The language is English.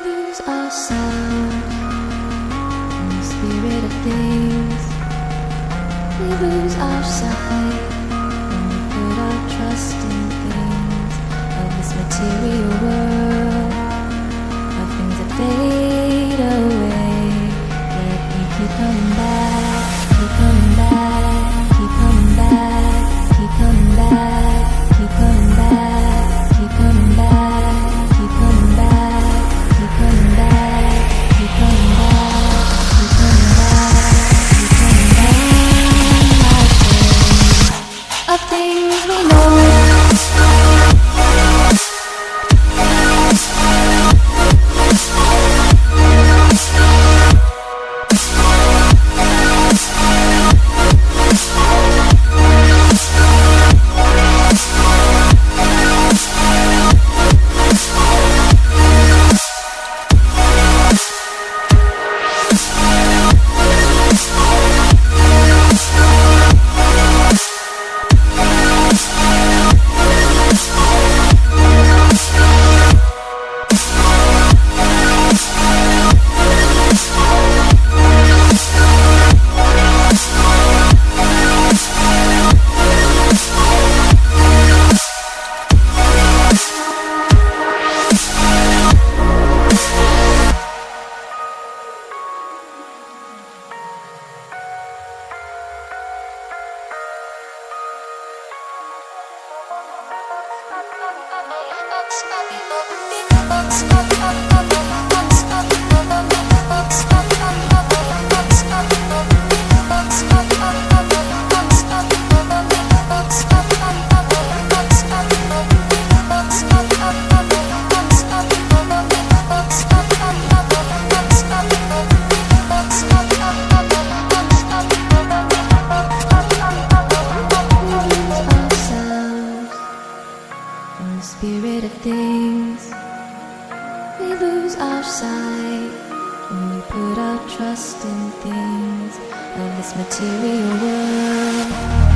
lose our sound in the spirit of things. We lose our sight when we put our trust in things of this material world, of things that fade away. Yet we keep coming back, keep coming back, keep coming back, keep coming back, keep coming back, keep coming back, keep coming back, keep coming back, keep coming back, keep coming back, keep coming back. Of things we know. Spirit of things, we lose our sight when we put our trust in things of this material world.